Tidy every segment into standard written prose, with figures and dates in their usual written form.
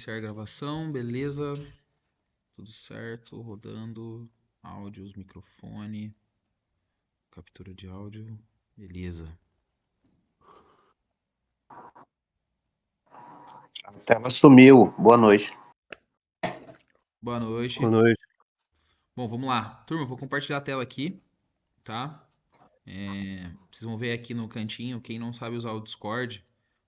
iniciar a gravação, beleza? Tudo certo, rodando, áudios, microfone, captura de áudio, beleza. A tela sumiu. Boa noite. Boa noite. Boa noite. Bom, vamos lá. Turma, eu vou compartilhar a tela aqui, tá? Vocês vão ver aqui no cantinho, quem não sabe usar o Discord,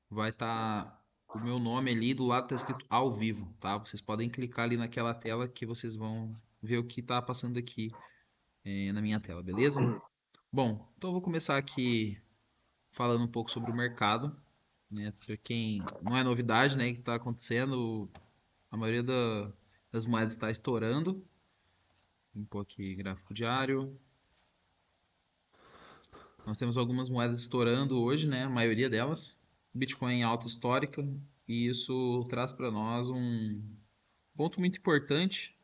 vai estar o meu nome ali, do lado tá escrito ao vivo, tá? Vocês podem clicar ali naquela tela que vocês vão ver o que tá passando aqui na minha tela, beleza? Bom, então eu vou começar aqui falando um pouco sobre o mercado, né? Para quem não é novidade, né, que está acontecendo, a maioria das moedas está estourando. Vou pôr aqui gráfico diário. Nós temos algumas moedas estourando hoje, né? A maioria delas. Bitcoin em alta histórica, e isso traz para nós um ponto muito importante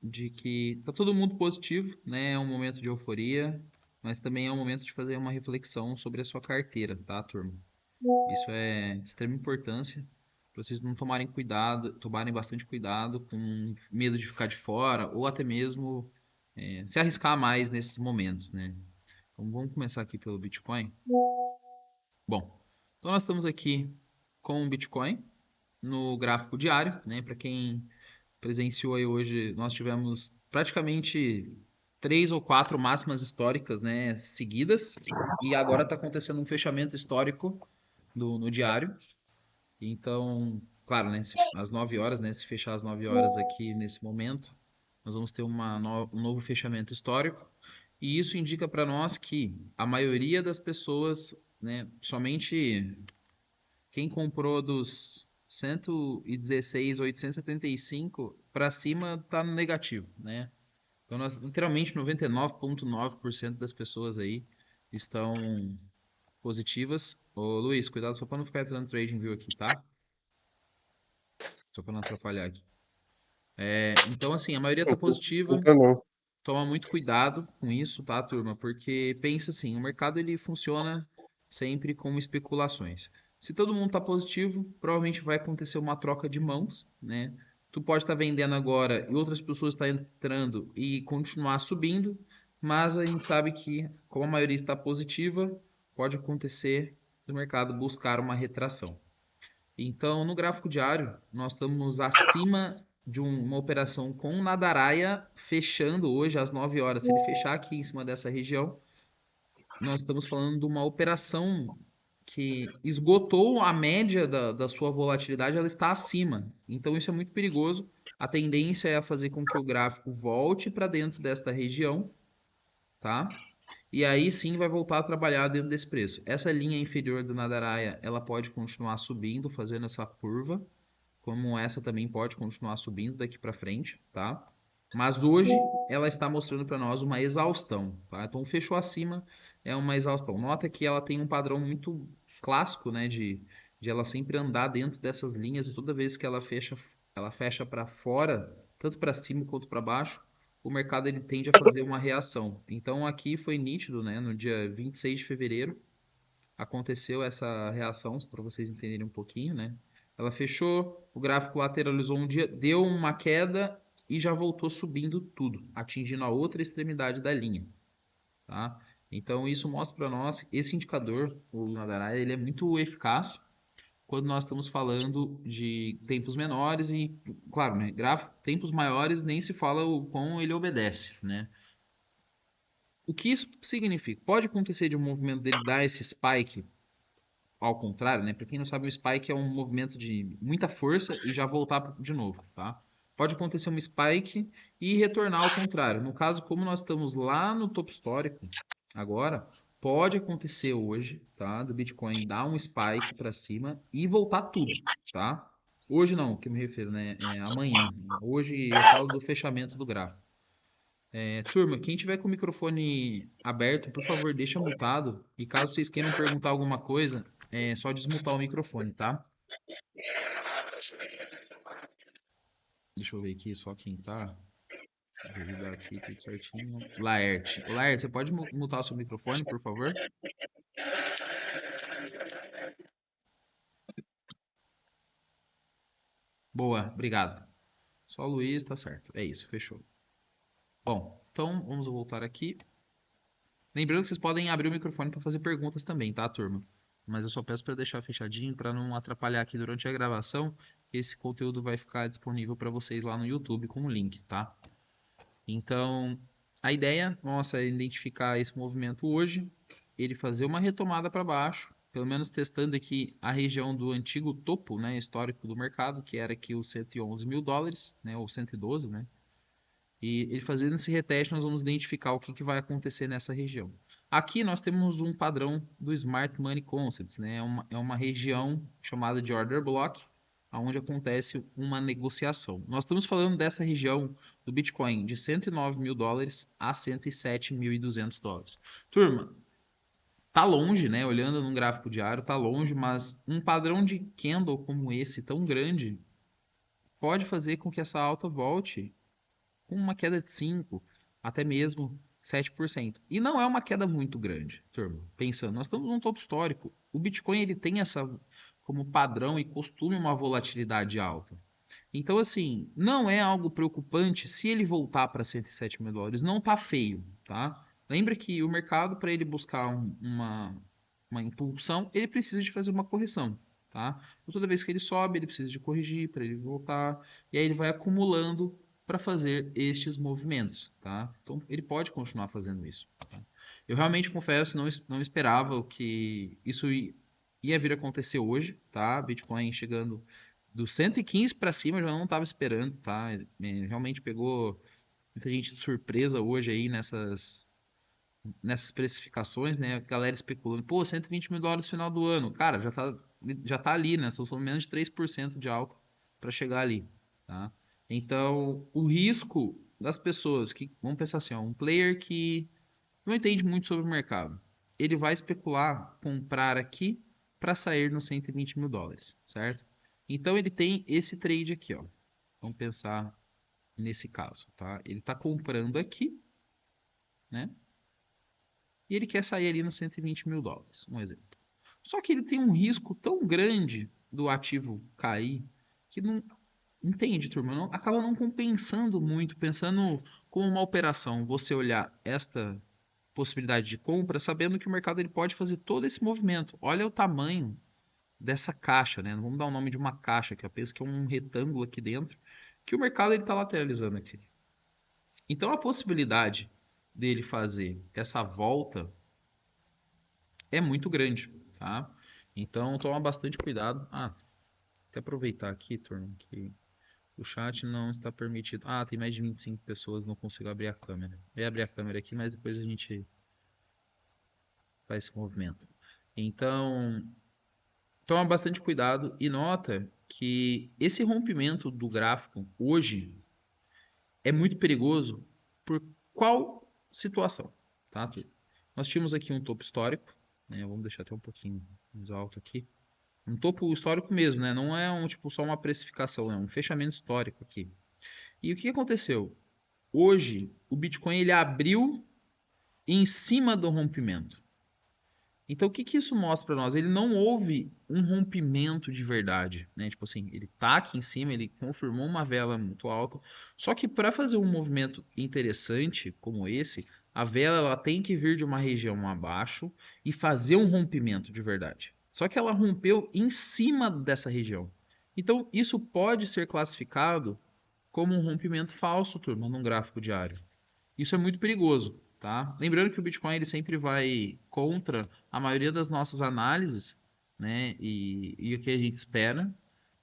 de que tá todo mundo positivo, né? É um momento de euforia, mas também é um momento de fazer uma reflexão sobre a sua carteira, tá, turma? Isso é de extrema importância para vocês não tomarem bastante cuidado com medo de ficar de fora ou até mesmo se arriscar mais nesses momentos, né? Então vamos começar aqui pelo Bitcoin. Bom, então nós estamos aqui com o Bitcoin no gráfico diário, né? Para quem presenciou aí hoje, nós tivemos praticamente 3 ou 4 máximas históricas, né, seguidas, e agora está acontecendo um fechamento histórico no diário. Então, claro, né, às 9 horas, né, se fechar às 9 horas aqui nesse momento, nós vamos ter um novo fechamento histórico. E isso indica para nós que a maioria das pessoas, né, somente quem comprou dos 116.875 para cima está no negativo, né? Então, literalmente 99,9% das pessoas aí estão positivas. Ô, Luiz, cuidado só para não ficar entrando trading view aqui, tá? Só para não atrapalhar aqui. Então, assim, a maioria tá positiva. Não. Toma muito cuidado com isso, tá, turma? Porque pensa assim, o mercado ele funciona sempre com especulações. Se todo mundo tá positivo, provavelmente vai acontecer uma troca de mãos, né? Tu pode estar vendendo agora e outras pessoas estão entrando e continuar subindo, mas a gente sabe que, como a maioria está positiva, pode acontecer do mercado buscar uma retração. Então, no gráfico diário, nós estamos acima de uma operação com o Nadaraia fechando hoje às 9 horas. Se ele fechar aqui em cima dessa região, nós estamos falando de uma operação que esgotou a média da sua volatilidade, ela está acima. Então, isso é muito perigoso. A tendência é a fazer com que o gráfico volte para dentro desta região, tá? E aí sim vai voltar a trabalhar dentro desse preço. Essa linha inferior do Nadaraia, ela pode continuar subindo, fazendo essa curva, como essa também pode continuar subindo daqui para frente, tá? Mas hoje ela está mostrando para nós uma exaustão, tá? Então fechou acima, é uma exaustão. Nota que ela tem um padrão muito clássico, né, de ela sempre andar dentro dessas linhas e toda vez que ela fecha para fora, tanto para cima quanto para baixo, o mercado ele tende a fazer uma reação. Então aqui foi nítido, né, no dia 26 de fevereiro, aconteceu essa reação, para vocês entenderem um pouquinho, né? Ela fechou, o gráfico lateralizou um dia, deu uma queda e já voltou subindo tudo, atingindo a outra extremidade da linha, tá? Então isso mostra para nós, esse indicador, o Nadaraia, ele é muito eficaz quando nós estamos falando de tempos menores e, claro, né, tempos maiores nem se fala o quão ele obedece, né? O que isso significa? Pode acontecer de um movimento dele dar esse spike ao contrário, né? Para quem não sabe, o spike é um movimento de muita força e já voltar de novo, tá? Pode acontecer um spike e retornar ao contrário. No caso, como nós estamos lá no topo histórico agora, pode acontecer hoje, tá? Do Bitcoin dar um spike para cima e voltar tudo, tá? Hoje não, que eu me refiro, né? Amanhã. Hoje eu falo do fechamento do gráfico. Turma, quem tiver com o microfone aberto, por favor, deixa mutado. E caso vocês queiram perguntar alguma coisa, é só desmutar o microfone, tá? Deixa eu ver aqui só quem tá. Validar aqui tudo certinho. Laerte. Ô, Laerte, você pode mutar o seu microfone, por favor? Boa, obrigado. Só o Luiz, tá certo. É isso, fechou. Bom, então vamos voltar aqui. Lembrando que vocês podem abrir o microfone para fazer perguntas também, tá, turma? Mas eu só peço para deixar fechadinho para não atrapalhar aqui durante a gravação. Esse conteúdo vai ficar disponível para vocês lá no YouTube com o link, tá? Então, a ideia nossa é identificar esse movimento hoje, ele fazer uma retomada para baixo, pelo menos testando aqui a região do antigo topo, né, histórico do mercado, que era aqui os 111 mil dólares, né, ou 112, né? E ele fazendo esse reteste, nós vamos identificar o que vai acontecer nessa região. Aqui nós temos um padrão do Smart Money Concepts, né? É uma região chamada de Order Block, onde acontece uma negociação. Nós estamos falando dessa região do Bitcoin de 109 mil dólares a 107.200 dólares. Turma, tá longe, né? Olhando num gráfico diário, tá longe, mas um padrão de candle como esse, tão grande, pode fazer com que essa alta volte com uma queda de 5, até mesmo 7%. E não é uma queda muito grande, turma. Pensando, nós estamos num topo histórico. O Bitcoin ele tem essa como padrão e costume uma volatilidade alta. Então, assim, não é algo preocupante se ele voltar para 107 mil dólares. Não tá feio, tá? Lembra que o mercado, para ele buscar uma impulsão, ele precisa de fazer uma correção, tá? Então, toda vez que ele sobe, ele precisa de corrigir para ele voltar. E aí ele vai acumulando para fazer estes movimentos, tá? Então, ele pode continuar fazendo isso. Tá? Eu realmente confesso, não esperava que isso ia vir a acontecer hoje, tá? Bitcoin chegando do 115 para cima eu já não estava esperando, tá? Realmente pegou muita gente de surpresa hoje aí nessas precificações, né? A galera especulando, pô, 120 mil dólares no final do ano. Cara, já tá ali, né? São menos de 3% de alta para chegar ali, tá? Então, o risco das pessoas que, vamos pensar assim, ó, um player que não entende muito sobre o mercado, ele vai especular, comprar aqui para sair nos 120 mil dólares, certo? Então ele tem esse trade aqui, ó. Vamos pensar nesse caso, tá? Ele está comprando aqui, né? E ele quer sair ali nos 120 mil dólares, um exemplo. Só que ele tem um risco tão grande do ativo cair que não entende, turma, não, acaba não compensando muito, pensando como uma operação, você olhar esta possibilidade de compra, sabendo que o mercado ele pode fazer todo esse movimento. Olha o tamanho dessa caixa, né? Não vamos dar o nome de uma caixa, que eu penso que é um retângulo aqui dentro, que o mercado ele está lateralizando aqui. Então a possibilidade dele fazer essa volta é muito grande, tá? Então toma bastante cuidado. Até aproveitar aqui, turma, que o chat não está permitido. Tem mais de 25 pessoas, não consigo abrir a câmera. Eu ia abrir a câmera aqui, mas depois a gente faz esse movimento. Então, toma bastante cuidado e nota que esse rompimento do gráfico hoje é muito perigoso por qual situação, tá? Nós tínhamos aqui um topo histórico, né? Vamos deixar até um pouquinho mais alto aqui. Um topo histórico mesmo, né? Não é tipo só uma precificação, é um fechamento histórico aqui. E o que aconteceu? Hoje o Bitcoin ele abriu em cima do rompimento. Então, o que que isso mostra para nós? Ele não houve um rompimento de verdade, né? Tipo assim, ele tá aqui em cima, ele confirmou uma vela muito alta. Só que para fazer um movimento interessante como esse, a vela ela tem que vir de uma região abaixo e fazer um rompimento de verdade. Só que ela rompeu em cima dessa região. Então, isso pode ser classificado como um rompimento falso, turma, num gráfico diário. Isso é muito perigoso, tá? Lembrando que o Bitcoin ele sempre vai contra a maioria das nossas análises, né? E o que a gente espera,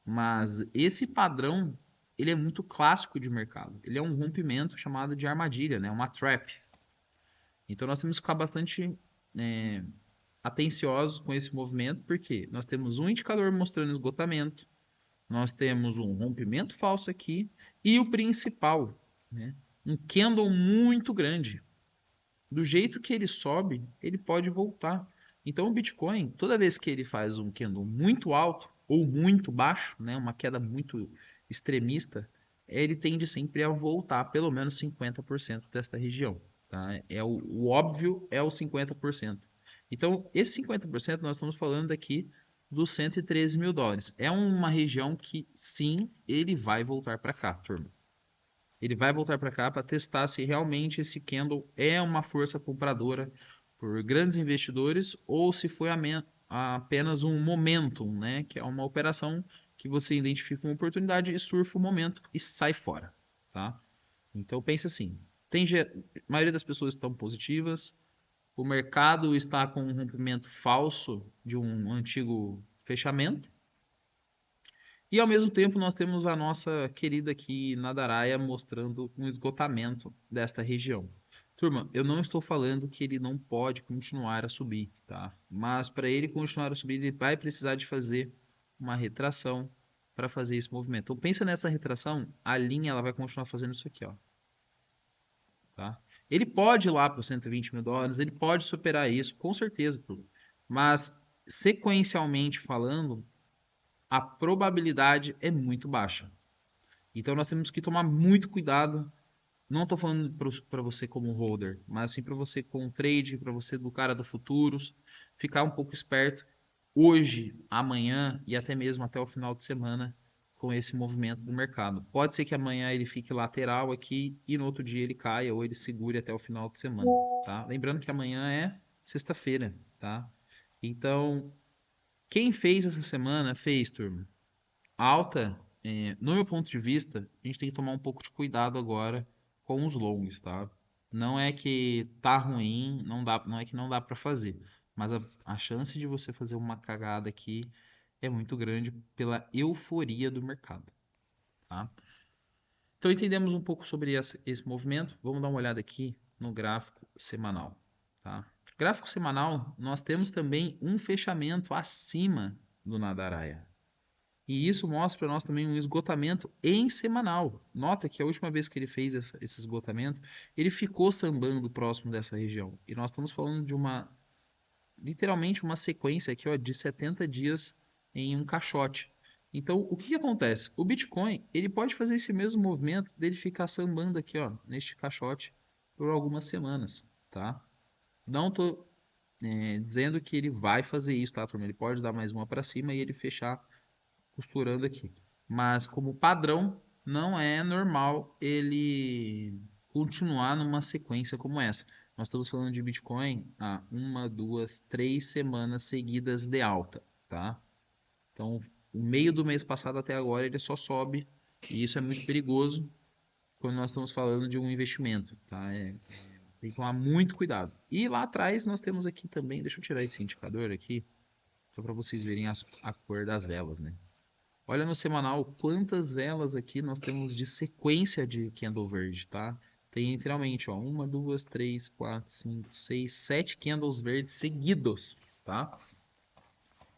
mas esse padrão ele é muito clássico de mercado. Ele é um rompimento chamado de armadilha, né? Uma trap. Então nós temos que ficar bastante atenciosos com esse movimento, porque nós temos um indicador mostrando esgotamento, nós temos um rompimento falso aqui e o principal, né? Um candle muito grande. Do jeito que ele sobe, ele pode voltar. Então o Bitcoin, toda vez que ele faz um candle muito alto ou muito baixo, né, uma queda muito extremista, ele tende sempre a voltar pelo menos 50% desta região. Tá? O óbvio é o 50%. Então, esse 50% nós estamos falando aqui dos 113 mil dólares. É uma região que, sim, ele vai voltar para cá, turma. Ele vai voltar para cá para testar se realmente esse candle é uma força compradora por grandes investidores ou se foi apenas um momentum, né? Que é uma operação que você identifica uma oportunidade e surfa o momento e sai fora, tá? Então pense assim, a maioria das pessoas estão positivas, o mercado está com um rompimento falso de um antigo fechamento, e ao mesmo tempo nós temos a nossa querida aqui Nadaraia mostrando um esgotamento desta região. Turma, eu não estou falando que ele não pode continuar a subir, tá? Mas para ele continuar a subir, ele vai precisar de fazer uma retração para fazer esse movimento. Então pensa nessa retração, a linha ela vai continuar fazendo isso aqui, ó, tá? Ele pode ir lá para os 120 mil dólares, ele pode superar isso, com certeza, turma. Mas sequencialmente falando, a probabilidade é muito baixa. Então nós temos que tomar muito cuidado. Não estou falando para você como holder, mas sim para você com trade, para você do cara do futuros, ficar um pouco esperto hoje, amanhã e até mesmo até o final de semana com esse movimento do mercado. Pode ser que amanhã ele fique lateral aqui e no outro dia ele caia ou ele segure até o final de semana, tá? Lembrando que amanhã é sexta-feira, tá? Então, quem fez essa semana fez, turma. Alta, no meu ponto de vista, a gente tem que tomar um pouco de cuidado agora com os longs, tá? Não é que tá ruim, não é que não dá para fazer, mas a chance de você fazer uma cagada aqui é muito grande pela euforia do mercado, tá? Então entendemos um pouco sobre esse movimento. Vamos dar uma olhada aqui no gráfico semanal, tá? Gráfico semanal, nós temos também um fechamento acima do Nadaraia. E isso mostra para nós também um esgotamento em semanal. Nota que a última vez que ele fez esse esgotamento, ele ficou sambando próximo dessa região. E nós estamos falando de literalmente uma sequência aqui, ó, de 70 dias em um caixote. Então, o que acontece? O Bitcoin, ele pode fazer esse mesmo movimento dele ficar sambando aqui, ó, neste caixote por algumas semanas, tá? Não tô dizendo que ele vai fazer isso, tá, turma? Ele pode dar mais uma para cima e ele fechar costurando aqui. Mas como padrão, não é normal ele continuar numa sequência como essa. Nós estamos falando de Bitcoin há uma, duas, 3 semanas seguidas de alta, tá? Então, o meio do mês passado até agora ele só sobe e isso é muito perigoso quando nós estamos falando de um investimento, tá? Tem que tomar muito cuidado. E lá atrás nós temos aqui também, deixa eu tirar esse indicador aqui, só para vocês verem a cor das velas, né? Olha no semanal quantas velas aqui nós temos de sequência de candle verde, tá? Tem literalmente, ó, uma, duas, três, quatro, cinco, seis, 7 candles verdes seguidos, tá?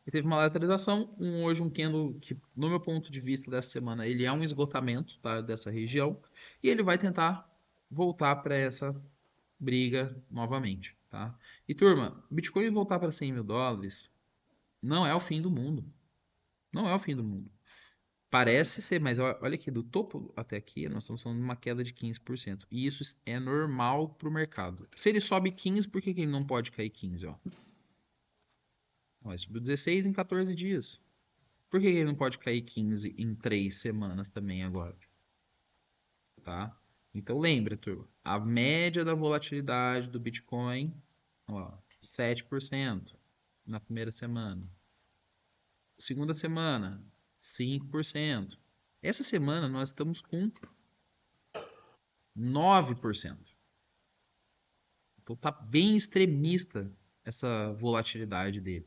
E teve uma lateralização, hoje um candle que, no meu ponto de vista dessa semana, ele é um esgotamento, tá, dessa região, e ele vai tentar voltar para essa briga novamente, tá? E turma, Bitcoin voltar para 100 mil dólares não é o fim do mundo. Não é o fim do mundo. Parece ser, mas olha aqui, do topo até aqui, nós estamos falando de uma queda de 15%. E isso é normal para o mercado. Se ele sobe 15, por que ele não pode cair 15? Ó? Ó, ele subiu 16 em 14 dias. Por que ele não pode cair 15 em 3 semanas também agora? Tá? Então lembra, turma, a média da volatilidade do Bitcoin, ó, 7% na primeira semana. Segunda semana, 5%. Essa semana nós estamos com 9%. Então tá bem extremista essa volatilidade dele.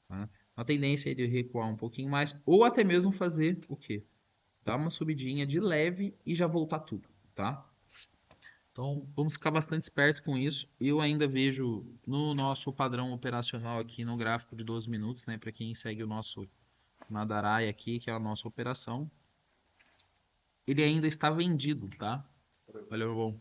Tá? A tendência é ele recuar um pouquinho mais, ou até mesmo fazer o quê? Dar uma subidinha de leve e já voltar tudo, tá? Então vamos ficar bastante esperto com isso. Eu ainda vejo no nosso padrão operacional aqui no gráfico de 12 minutos, né? Para quem segue o nosso Nadaraia aqui, que é a nossa operação, ele ainda está vendido, tá? Valeu, bom.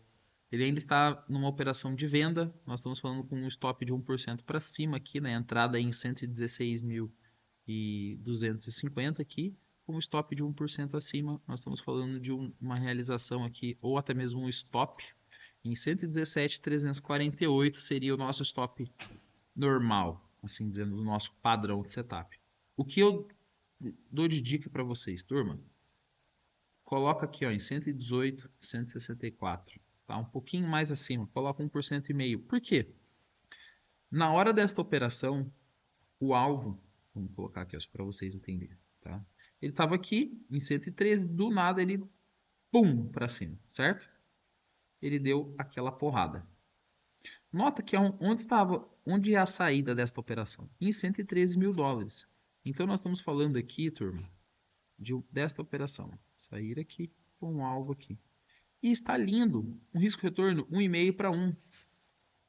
Ele ainda está numa operação de venda. Nós estamos falando com um stop de 1% para cima aqui, né? Entrada em 116.250 aqui, com um stop de 1% acima. Nós estamos falando de uma realização aqui, ou até mesmo um stop em 117.348 seria o nosso stop normal, assim dizendo, o nosso padrão de setup. o que eu dou de dica para vocês, turma? Coloca aqui, ó, em 118, 164, tá? Um pouquinho mais acima, coloca 1,5%. Por quê? Na hora desta operação, o alvo, vamos colocar aqui para vocês entenderem, tá? Ele estava aqui em 113, do nada ele pum para cima, certo? Ele deu aquela porrada. Nota que onde é a saída desta operação? Em 113 mil dólares. Então nós estamos falando aqui, turma, desta operação. Sair aqui com um alvo aqui. E está lindo. Um risco-retorno 1,5 para 1.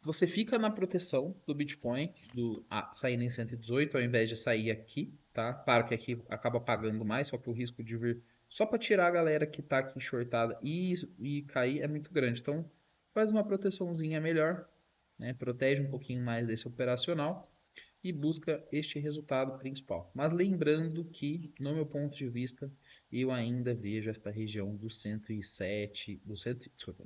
Você fica na proteção do Bitcoin, saindo em 118 ao invés de sair aqui, tá? Claro que aqui acaba pagando mais, só que o risco de vir só para tirar a galera que está aqui shortada e cair é muito grande. Então, faz uma proteçãozinha melhor, né? Protege um pouquinho mais desse operacional e busca este resultado principal. Mas lembrando que, no meu ponto de vista, eu ainda vejo esta região do 107, do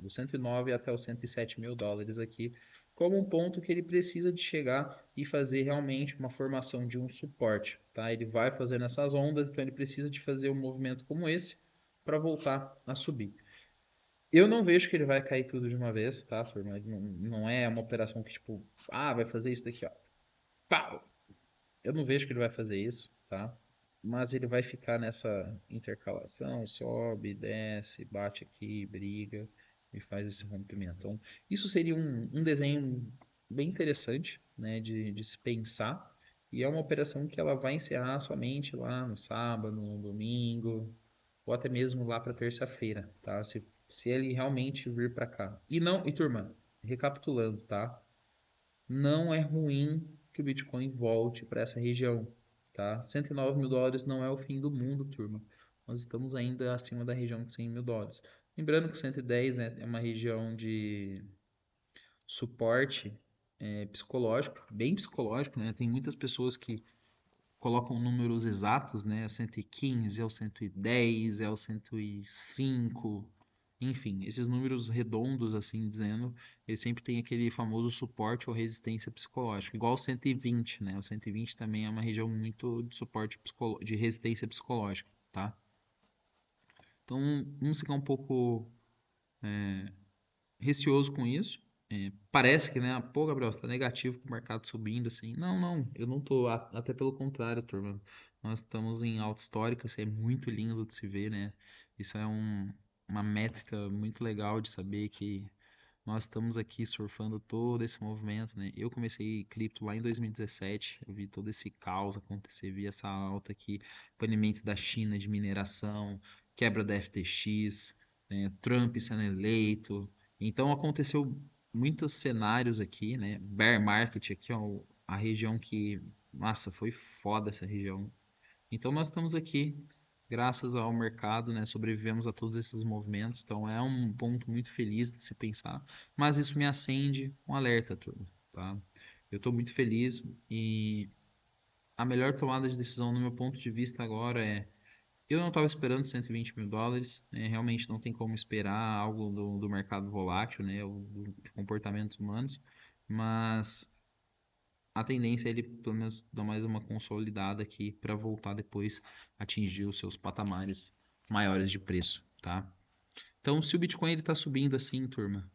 109 até os 107 mil dólares aqui, como um ponto que ele precisa de chegar e fazer realmente uma formação de um suporte, tá? Ele vai fazendo essas ondas, então ele precisa de fazer um movimento como esse para voltar a subir. Eu não vejo que ele vai cair tudo de uma vez, tá, turma? Não é uma operação que, tipo, vai fazer isso daqui, ó. Pau! Eu não vejo que ele vai fazer isso, tá? Mas ele vai ficar nessa intercalação, sobe, desce, bate aqui, briga e faz esse rompimento. Então, isso seria um desenho bem interessante, né, de se pensar. E é uma operação que ela vai encerrar somente lá no sábado, no domingo, ou até mesmo lá para terça-feira, tá? Se ele realmente vir para cá. E turma, recapitulando, tá? Não é ruim que o Bitcoin volte para essa região, tá? 109 mil dólares não é o fim do mundo, turma. Nós estamos ainda acima da região de 100 mil dólares. Lembrando que 110, né, é uma região de suporte psicológico, bem psicológico, né? Tem muitas pessoas que colocam números exatos, né? É o 115, é o 110, é o 105, enfim, esses números redondos, assim dizendo, ele sempre tem aquele famoso suporte ou resistência psicológica, igual o 120, né? O 120 também é uma região muito de suporte de resistência psicológica, tá? Então, vamos ficar um pouco receoso com isso. Parece que, né? Pô, Gabriel, você tá negativo com o mercado subindo, assim. Não, não, eu não tô. Até pelo contrário, turma. Nós estamos em alta histórica, isso é muito lindo de se ver, né? Isso é uma métrica muito legal de saber que nós estamos aqui surfando todo esse movimento, né? Eu comecei cripto lá em 2017, eu vi todo esse caos acontecer, vi essa alta aqui, banimento da China de mineração, quebra da FTX, né? Trump sendo eleito. Então aconteceu muitos cenários aqui, né? Bear market aqui, ó, a região que, nossa, foi foda essa região. Então nós estamos aqui, graças ao mercado, né, sobrevivemos a todos esses movimentos. Então é um ponto muito feliz de se pensar, mas isso me acende um alerta, turma, tá? Eu estou muito feliz e a melhor tomada de decisão no meu ponto de vista agora eu não estava esperando 120 mil dólares, né? Realmente não tem como esperar algo do mercado volátil, né, ou de comportamentos humanos, mas a tendência é ele pelo menos dar mais uma consolidada aqui para voltar depois a atingir os seus patamares maiores de preço, tá? Então, se o Bitcoin está subindo assim, turma,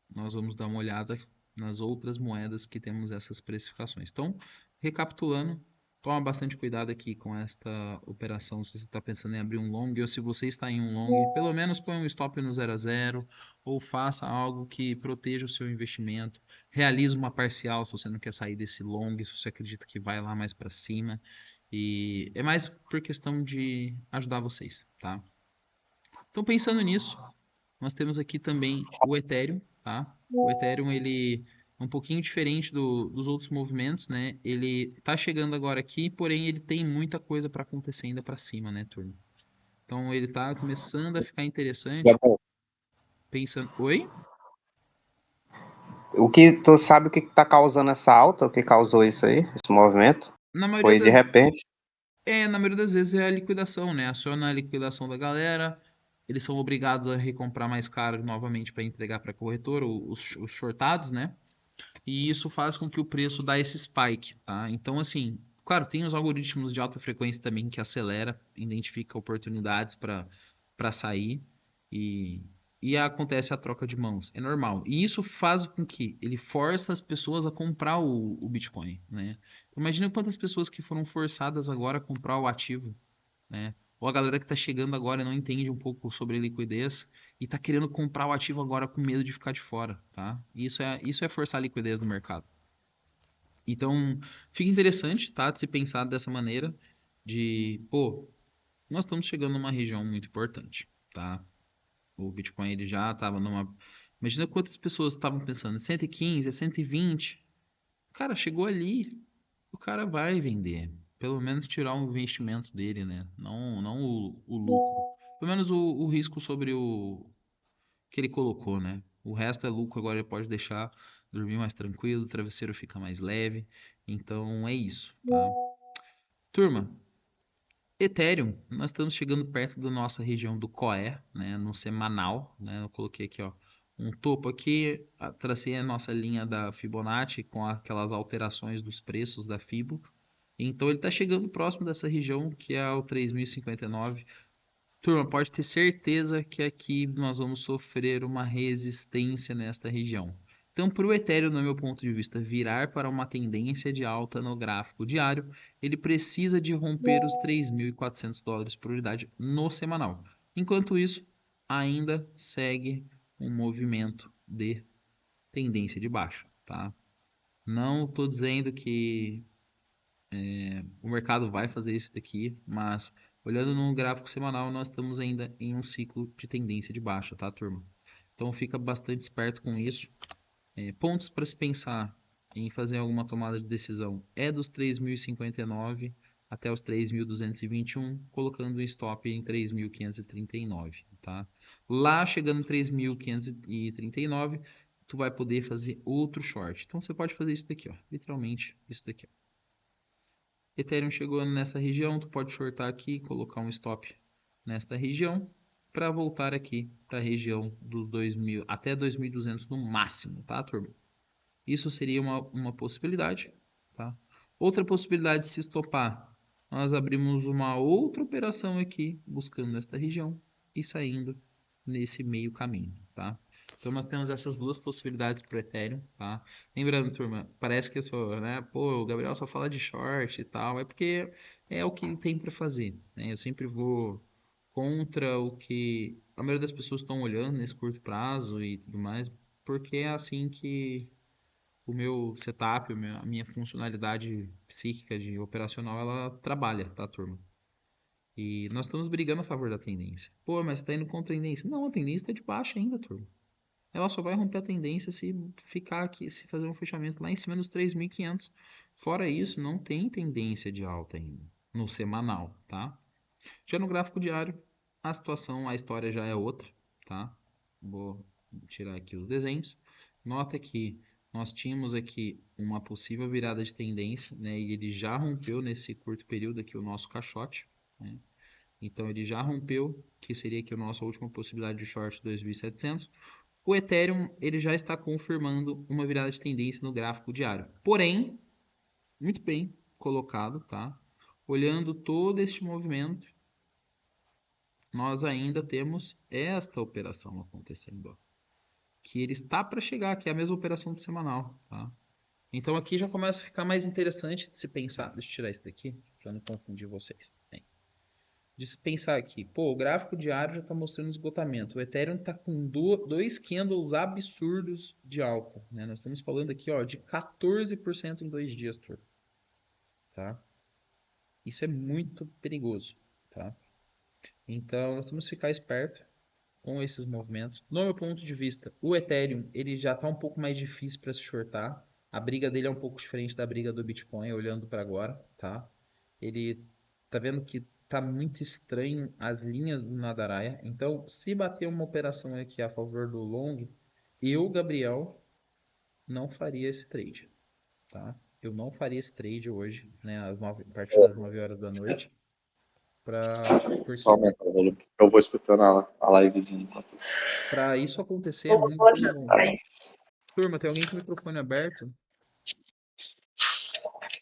nós vamos dar uma olhada nas outras moedas que temos essas precificações. Então, recapitulando, toma bastante cuidado aqui com esta operação se você está pensando em abrir um long ou se você está em um long, pelo menos põe um stop no 0 a 0 ou faça algo que proteja o seu investimento. Realize uma parcial se você não quer sair desse long, se você acredita que vai lá mais para cima. E é mais por questão de ajudar vocês, tá? Então, pensando nisso, nós temos aqui também o Ethereum, tá? O Ethereum, ele é um pouquinho diferente dos outros movimentos, né? Ele tá chegando agora aqui, porém ele tem muita coisa para acontecer ainda para cima, né, turma? Então ele tá começando a ficar interessante, pensando... Oi? O que tu sabe o que tá causando essa alta? O que causou isso aí, esse movimento? Na maioria Foi de das... repente? Na maioria das vezes é a liquidação, né? Aciona a liquidação da galera, eles são obrigados a recomprar mais caro novamente para entregar para a corretora, os shortados, né? E isso faz com que o preço dê esse spike, tá? Então, assim, Claro, tem os algoritmos de alta frequência também que acelera, identifica oportunidades para sair e, e acontece a troca de mãos. É normal. E isso faz com que ele força as pessoas a comprar o Bitcoin, né? Imagina quantas pessoas que foram forçadas agora a comprar o ativo, né? Ou a galera que está chegando agora e não entende um pouco sobre liquidez e está querendo comprar o ativo agora com medo de ficar de fora, tá? Isso é forçar a liquidez no mercado. Então, fica interessante, tá, de se pensar dessa maneira de, pô, nós estamos chegando numa região muito importante, tá? O Bitcoin ele já estava numa. Imagina quantas pessoas estavam pensando, 115, 120. Cara, chegou ali, o cara vai vender. Pelo menos tirar o investimento dele, né? Não o lucro. Pelo menos o risco sobre o que ele colocou, né? O resto é lucro, agora ele pode deixar dormir mais tranquilo, o travesseiro fica mais leve. Então é isso, tá? Turma, Ethereum, nós estamos chegando perto da nossa região do COE, né, no semanal, né, eu coloquei aqui, ó, um topo aqui, tracei a nossa linha da Fibonacci com aquelas alterações dos preços da Fibo, então ele está chegando próximo dessa região que é o 3.059. Turma, pode ter certeza que aqui nós vamos sofrer uma resistência nesta região. Então, para o Ethereum, no meu ponto de vista, virar para uma tendência de alta no gráfico diário, ele precisa de romper os 3.400 dólares por unidade no semanal. Enquanto isso, ainda segue um movimento de tendência de baixa, tá? Não estou dizendo que o mercado vai fazer isso daqui, mas olhando no gráfico semanal, nós estamos ainda em um ciclo de tendência de baixa, tá, turma? Então fica bastante esperto com isso. Pontos para se pensar em fazer alguma tomada de decisão é dos 3.059 até os 3.221, colocando o stop em 3.539, tá? Lá chegando em 3.539, tu vai poder fazer outro short. Então você pode fazer isso daqui, ó, literalmente isso daqui, ó. Ethereum chegou nessa região, tu pode shortar aqui, colocar um stop nesta região para voltar aqui para a região dos 2.000 até 2.200 no máximo, tá, turma? Isso seria uma possibilidade, tá? Outra possibilidade de se estopar, nós abrimos uma outra operação aqui, buscando esta região e saindo nesse meio caminho, tá? Então nós temos essas duas possibilidades para o Ethereum, tá? Lembrando, turma, parece que eu sou, né? Pô, o Gabriel só fala de short e tal, é porque é o que tem para fazer, né? Eu sempre vou contra o que a maioria das pessoas estão olhando nesse curto prazo e tudo mais, porque é assim que o meu setup, a minha funcionalidade psíquica de operacional, ela trabalha, tá, turma? E nós estamos brigando a favor da tendência. Pô, mas tá indo contra a tendência. Não, a tendência tá de baixa ainda, turma. Ela só vai romper a tendência se ficar aqui, se fazer um fechamento lá em cima dos 3.500. Fora isso, não tem tendência de alta ainda, no semanal, tá? Já no gráfico diário, a situação, a história já é outra, tá? Vou tirar aqui os desenhos. Nota que nós tínhamos aqui uma possível virada de tendência, né? E ele já rompeu nesse curto período aqui o nosso caixote, né? Então ele já rompeu, que seria aqui a nossa última possibilidade de short 2.700. O Ethereum ele já está confirmando uma virada de tendência no gráfico diário. Porém, muito bem colocado, tá? Olhando todo este movimento, nós ainda temos esta operação acontecendo, ó, que ele está para chegar, que é a mesma operação do semanal, tá? Então aqui já começa a ficar mais interessante de se pensar. Deixa eu tirar isso daqui para não confundir vocês. Bem, de se pensar aqui, pô, o gráfico diário já está mostrando esgotamento. O Ethereum está com dois candles absurdos de alta, né? Nós estamos falando aqui, ó, de 14% em 2 dias, turma, tá? Isso é muito perigoso, tá? Então nós temos que ficar esperto com esses movimentos. No meu ponto de vista, o Ethereum ele já está um pouco mais difícil para se shortar. A briga dele é um pouco diferente da briga do Bitcoin, olhando para agora, tá? Ele tá vendo que tá muito estranho as linhas do Nadaraia. Então, se bater uma operação aqui a favor do long, eu, Gabriel, não faria esse trade, tá? Eu não faria esse trade hoje, né, a partir das 9 horas da noite, Só porque aumenta o volume. Eu vou escutando a livezinha enquanto isso. para isso acontecer é muito. Turma, tem alguém com o microfone aberto?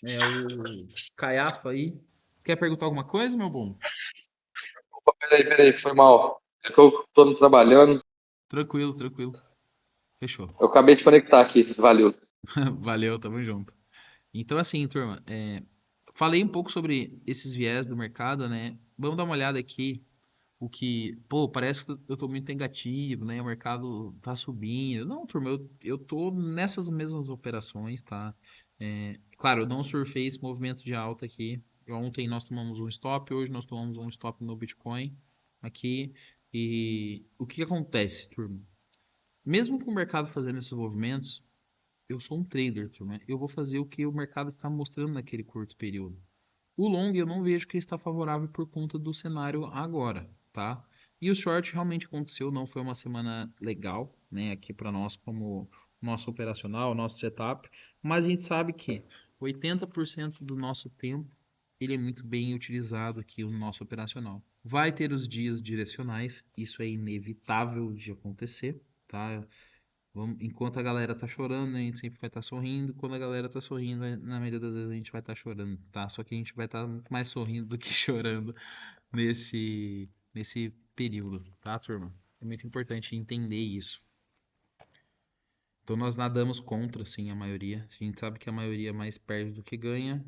É o Caiafa aí. Quer perguntar alguma coisa, meu bom? Opa, peraí, foi mal. É que eu tô trabalhando. Tranquilo, tranquilo. Fechou. Eu acabei de conectar aqui. Valeu. Valeu, tamo junto. Então, assim, turma, falei um pouco sobre esses viés do mercado, né? Vamos dar uma olhada aqui. O que, pô, parece que eu tô muito negativo, né? O mercado tá subindo. Não, turma, eu tô nessas mesmas operações, tá? Claro, eu não surfei esse movimento de alta aqui. Ontem nós tomamos um stop, hoje nós tomamos um stop no Bitcoin aqui. E o que que acontece, turma? Mesmo com o mercado fazendo esses movimentos, eu sou um trader, turma. Eu vou fazer o que o mercado está mostrando naquele curto período. O long eu não vejo que ele está favorável por conta do cenário agora, tá? E o short realmente aconteceu, não foi uma semana legal, né, aqui para nós como nosso operacional, nosso setup, mas a gente sabe que 80% do nosso tempo ele é muito bem utilizado aqui no nosso operacional. Vai ter os dias direcionais, isso é inevitável de acontecer, tá? Enquanto a galera tá chorando, a gente sempre vai estar sorrindo. Quando a galera tá sorrindo, na maioria das vezes a gente vai estar chorando, tá? Só que a gente vai estar muito mais sorrindo do que chorando nesse período, tá, turma? É muito importante entender isso. Então nós nadamos contra, sim, a maioria. A gente sabe que a maioria mais perde do que ganha,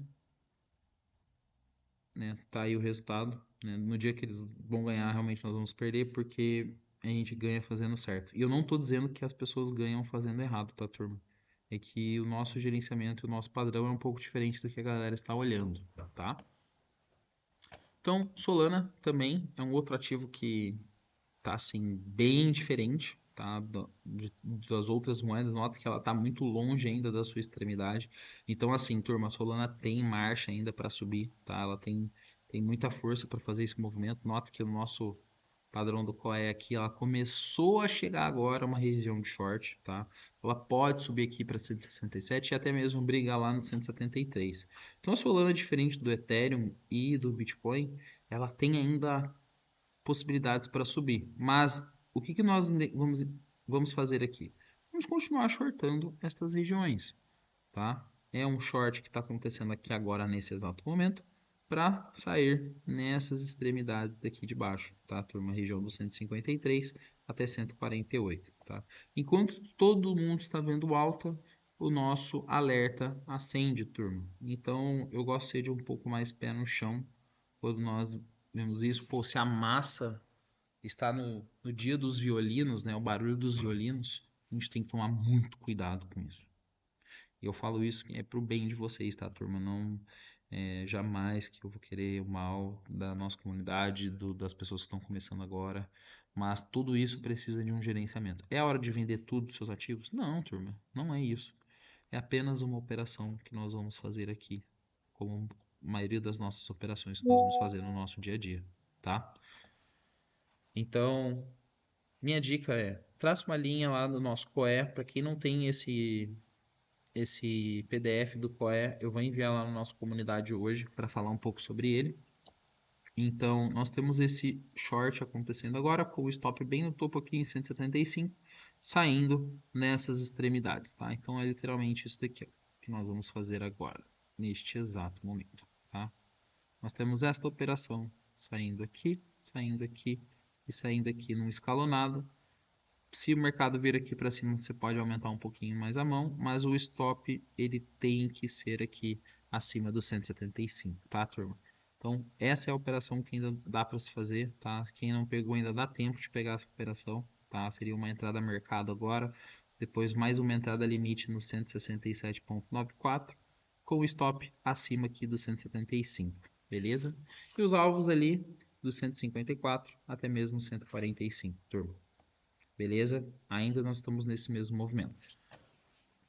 né? Tá aí o resultado, né? No dia que eles vão ganhar, realmente nós vamos perder, porque a gente ganha fazendo certo. E eu não tô dizendo que as pessoas ganham fazendo errado, tá, turma? É que o nosso gerenciamento, o nosso padrão é um pouco diferente do que a galera está olhando, tá? Então, Solana também é um outro ativo que tá assim bem diferente, tá, das outras moedas. Nota que ela tá muito longe ainda da sua extremidade. Então, assim, turma, a Solana tem marcha ainda para subir, tá? Ela tem muita força para fazer esse movimento. Nota que o nosso padrão do COE aqui, ela começou a chegar agora a uma região de short, tá? Ela pode subir aqui para 167 e até mesmo brigar lá no 173. Então a Solana, diferente do Ethereum e do Bitcoin, ela tem ainda possibilidades para subir. Mas o que que nós vamos fazer aqui? Vamos continuar shortando estas regiões, tá? É um short que está acontecendo aqui agora nesse exato momento para sair nessas extremidades daqui de baixo, tá? Turma, região do 153 até 148, tá? Enquanto todo mundo está vendo alta, o nosso alerta acende, turma. Então, eu gosto de ser de um pouco mais pé no chão quando nós vemos isso. Pô, se a massa está no dia dos violinos, né? O barulho dos violinos, a gente tem que tomar muito cuidado com isso. E eu falo isso pro bem de vocês, tá, turma? Não jamais que eu vou querer o mal da nossa comunidade, das pessoas que estão começando agora. Mas tudo isso precisa de um gerenciamento. É a hora de vender tudo dos seus ativos? Não, turma, não é isso. É apenas uma operação que nós vamos fazer aqui, como a maioria das nossas operações que nós vamos fazer no nosso dia a dia, tá? Então, minha dica é, traça uma linha lá no nosso COE, para quem não tem esse PDF do COE, eu vou enviar lá na nossa comunidade hoje para falar um pouco sobre ele. Então, nós temos esse short acontecendo agora, com o stop bem no topo aqui em 175, saindo nessas extremidades, tá? Então, é literalmente isso daqui, ó, que nós vamos fazer agora, neste exato momento, tá? Nós temos esta operação saindo aqui e saindo aqui num escalonado. Se o mercado vir aqui para cima, você pode aumentar um pouquinho mais a mão, mas o stop ele tem que ser aqui acima do 175, tá, turma? Então, essa é a operação que ainda dá para se fazer, tá? Quem não pegou ainda dá tempo de pegar essa operação, tá? Seria uma entrada a mercado agora, depois mais uma entrada limite no 167,94, com o stop acima aqui do 175, beleza? E os alvos ali do 154 até mesmo 145, turma. Beleza? Ainda nós estamos nesse mesmo movimento.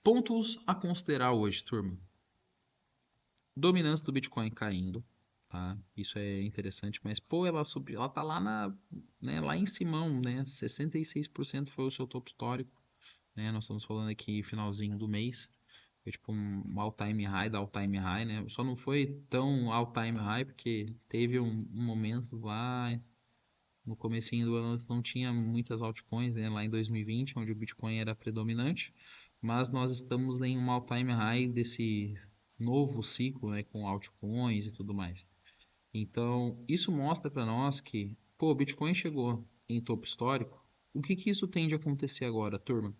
Pontos a considerar hoje, turma. Dominância do Bitcoin caindo, tá? Isso é interessante, mas pô, ela subiu, ela tá lá lá em cima, né? 66% foi o seu topo histórico, né? Nós estamos falando aqui finalzinho do mês. Foi tipo um all-time high da all-time high, né? Só não foi tão all-time high porque teve um momento lá no comecinho do ano não tinha muitas altcoins, né, lá em 2020, onde o Bitcoin era predominante, mas nós estamos em um all-time high novo ciclo, né, com altcoins e tudo mais. Então, isso mostra para nós que, pô, o Bitcoin chegou em topo histórico. O que que isso tende a acontecer agora, turma?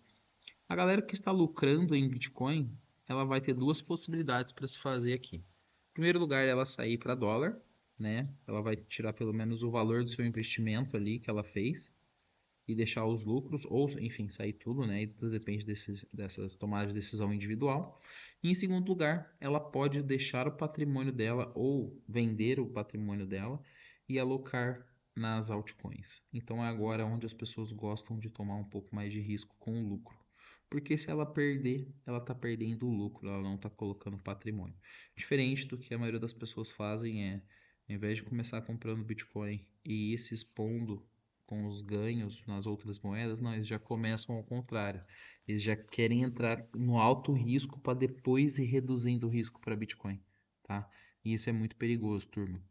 A galera que está lucrando em Bitcoin, ela vai ter duas possibilidades para se fazer aqui. Em primeiro lugar, ela sair para dólar, né? Ela vai tirar pelo menos o valor do seu investimento ali que ela fez e deixar os lucros, ou enfim, sair tudo, né? E tudo depende dessas tomadas de decisão individual. E em segundo lugar, ela pode deixar o patrimônio dela ou vender o patrimônio dela e alocar nas altcoins. Então é agora onde as pessoas gostam de tomar um pouco mais de risco com o lucro. Porque se ela perder, ela está perdendo o lucro, ela não está colocando patrimônio. Diferente do que a maioria das pessoas fazem é, ao invés de começar comprando Bitcoin e ir se expondo com os ganhos nas outras moedas, não, eles já começam ao contrário. Eles já querem entrar no alto risco para depois ir reduzindo o risco para Bitcoin, tá? E isso é muito perigoso, turma.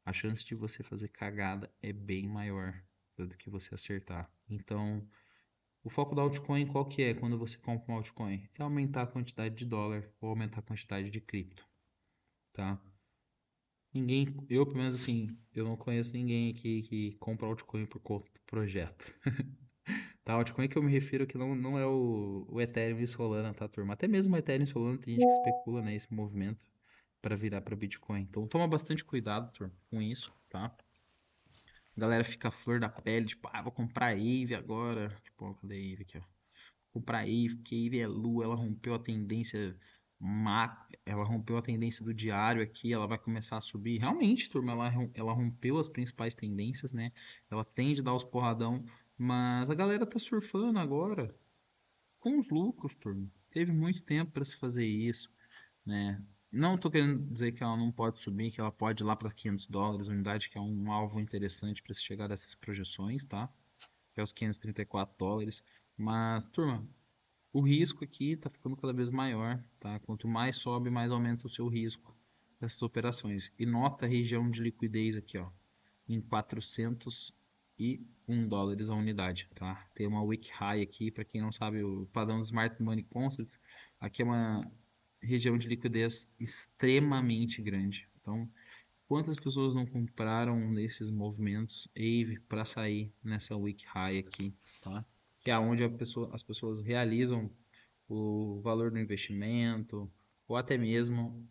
A chance de você fazer cagada é bem maior do que você acertar. Então, o foco da altcoin qual que é quando você compra um altcoin? É aumentar a quantidade de dólar ou aumentar a quantidade de cripto, tá? Ninguém, eu pelo menos assim, eu não conheço ninguém aqui que compra altcoin por conta do projeto. Tá, altcoin que eu me refiro que não é o Ethereum e Solana, tá, turma? Até mesmo o Ethereum e Solana tem gente que especula, né, esse movimento para virar para Bitcoin. Então toma bastante cuidado, turma, com isso, tá? A galera fica a flor da pele, tipo, ah, vou comprar a Eve agora. Tipo, ó, cadê a Eve aqui, ó? Comprar a Eve, porque a Eve é lua, ela rompeu a tendência ela rompeu a tendência do diário aqui, ela vai começar a subir. Realmente, turma, ela rompeu as principais tendências, né? Ela tende a dar os porradão, mas a galera tá surfando agora com os lucros, turma. Teve muito tempo para se fazer isso, né? Não tô querendo dizer que ela não pode subir, que ela pode ir lá para US$ 500, unidade que é um alvo interessante para se chegar a essas projeções, tá? Que é os US$ 534. Mas, turma, o risco aqui está ficando cada vez maior, tá? Quanto mais sobe, mais aumenta o seu risco dessas operações. E nota a região de liquidez aqui, ó, em US$ 401 a unidade, tá? Tem uma wick high aqui, para quem não sabe o padrão do Smart Money Concepts, aqui é uma região de liquidez extremamente grande. Então, quantas pessoas não compraram nesses movimentos AVE para sair nessa wick high aqui, tá? Que é onde as pessoas realizam o valor do investimento, ou até mesmo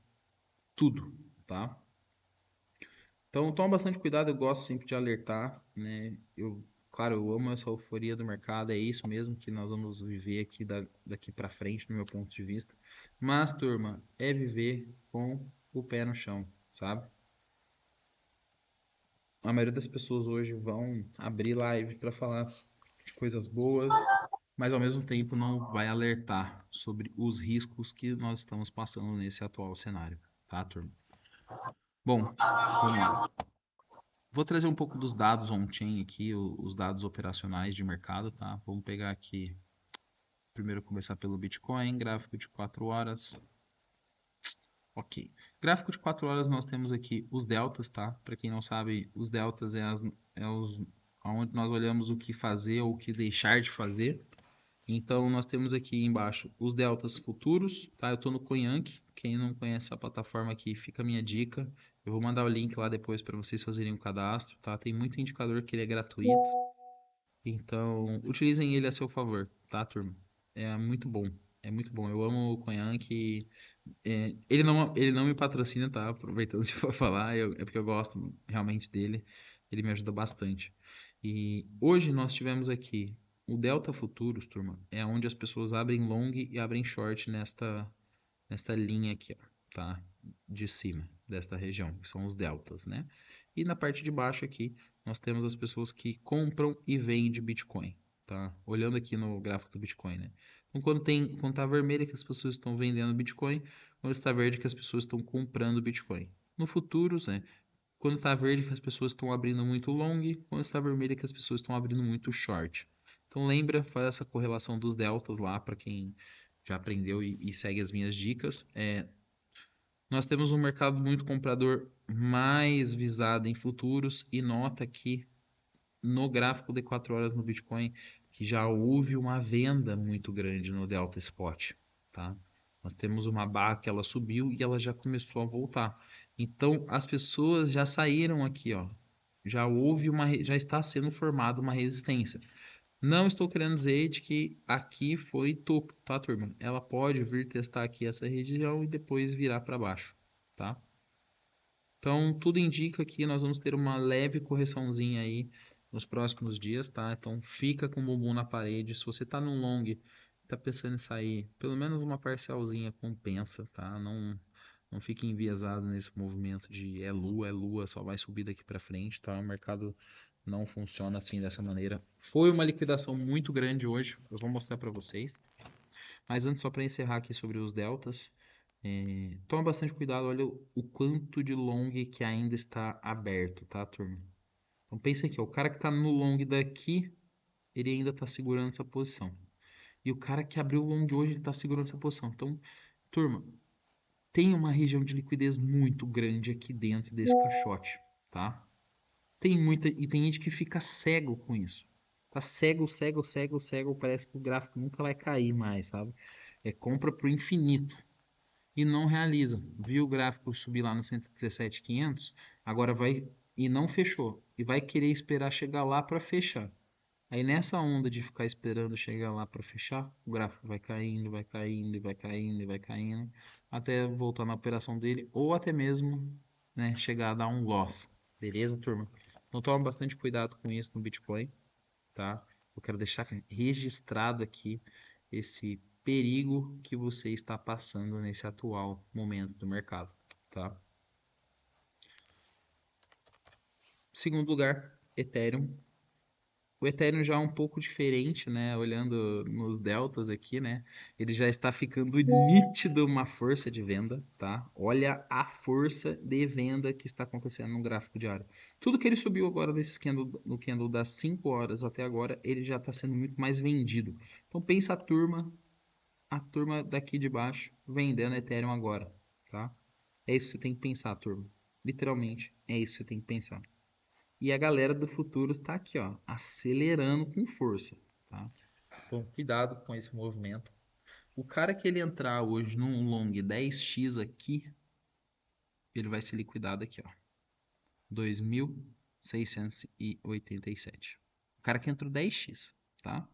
tudo, tá? Então toma bastante cuidado, eu gosto sempre de alertar, né? Claro, eu amo essa euforia do mercado, é isso mesmo que nós vamos viver aqui daqui para frente, no meu ponto de vista. Mas, turma, é viver com o pé no chão, sabe? A maioria das pessoas hoje vão abrir live para falar de coisas boas, mas ao mesmo tempo não vai alertar sobre os riscos que nós estamos passando nesse atual cenário, tá, turma? Bom, vamos lá. Vou trazer um pouco dos dados on-chain aqui, os dados operacionais de mercado, tá? Vamos pegar aqui, primeiro começar pelo Bitcoin, gráfico de 4 horas. Ok. Gráfico de 4 horas nós temos aqui os deltas, tá? Para quem não sabe, os deltas onde nós olhamos o que fazer ou o que deixar de fazer. Então nós temos aqui embaixo os deltas futuros, tá? Eu estou no Coinank, quem não conhece essa plataforma aqui, fica a minha dica. Eu vou mandar o link lá depois para vocês fazerem o cadastro, tá? Tem muito indicador que ele é gratuito. Então, utilizem ele a seu favor, tá, turma? É muito bom. É muito bom. Eu amo o Coinank. Ele não me patrocina, tá? Aproveitando de falar, é porque eu gosto realmente dele. Ele me ajuda bastante. E hoje nós tivemos aqui o Delta Futuros, turma, é onde as pessoas abrem long e abrem short nesta linha aqui, ó, tá? De cima desta região, que são os deltas, né? E na parte de baixo aqui, nós temos as pessoas que compram e vendem Bitcoin, tá? Olhando aqui no gráfico do Bitcoin, né? Então, quando tá vermelho é que as pessoas estão vendendo Bitcoin, quando está verde é que as pessoas estão comprando Bitcoin. No futuros, né? Quando está verde é que as pessoas estão abrindo muito long, quando está vermelho é que as pessoas estão abrindo muito short. Então lembra, faz essa correlação dos deltas lá para quem já aprendeu e segue as minhas dicas. Nós temos um mercado muito comprador mais visado em futuros e nota que no gráfico de 4 horas no Bitcoin que já houve uma venda muito grande no Delta Spot, tá? Nós temos uma barra que ela subiu e ela já começou a voltar. Então, as pessoas já saíram aqui, ó. Já está sendo formada uma resistência. Não estou querendo dizer de que aqui foi topo, tá, turma? Ela pode vir testar aqui essa região e depois virar para baixo, tá? Então, tudo indica que nós vamos ter uma leve correçãozinha aí nos próximos dias, tá? Então, fica com o bumbum na parede. Se você tá num long, tá pensando em sair, pelo menos uma parcialzinha compensa, tá? Não fique enviesado nesse movimento de é lua, só vai subir daqui para frente, tá? O mercado não funciona assim dessa maneira. Foi uma liquidação muito grande hoje, eu vou mostrar para vocês. Mas antes, só para encerrar aqui sobre os deltas, toma bastante cuidado, olha o quanto de long que ainda está aberto, tá, turma? Então pensa aqui, ó, o cara que está no long daqui, ele ainda está segurando essa posição. E o cara que abriu o long hoje, ele está segurando essa posição. Então, turma, tem uma região de liquidez muito grande aqui dentro desse caixote, tá? E tem gente que fica cego com isso. Tá cego, cego, cego, cego, parece que o gráfico nunca vai cair mais, sabe? É compra pro infinito e não realiza. Viu o gráfico subir lá no 117.500, agora vai e não fechou e vai querer esperar chegar lá para fechar. Aí nessa onda de ficar esperando chegar lá para fechar, o gráfico vai caindo, vai caindo, vai caindo, vai caindo, até voltar na operação dele ou até mesmo, né, chegar a dar um loss. Beleza, turma? Então toma bastante cuidado com isso no Bitcoin, tá? Eu quero deixar registrado aqui esse perigo que você está passando nesse atual momento do mercado, tá? Segundo lugar, Ethereum. O Ethereum já é um pouco diferente, né? Olhando nos deltas aqui, né? Ele já está ficando nítido uma força de venda, tá? Olha a força de venda que está acontecendo no gráfico diário. Tudo que ele subiu agora nesse candle, no candle das 5 horas até agora, ele já está sendo muito mais vendido. Então pensa a turma daqui de baixo vendendo Ethereum agora, tá? É isso que você tem que pensar, turma. Literalmente, é isso que você tem que pensar. E a galera do futuro está aqui, ó, acelerando com força, tá? Então, cuidado com esse movimento. O cara que ele entrar hoje num long 10x aqui, ele vai ser liquidado aqui, ó, 2.687. O cara que entrou 10x, tá?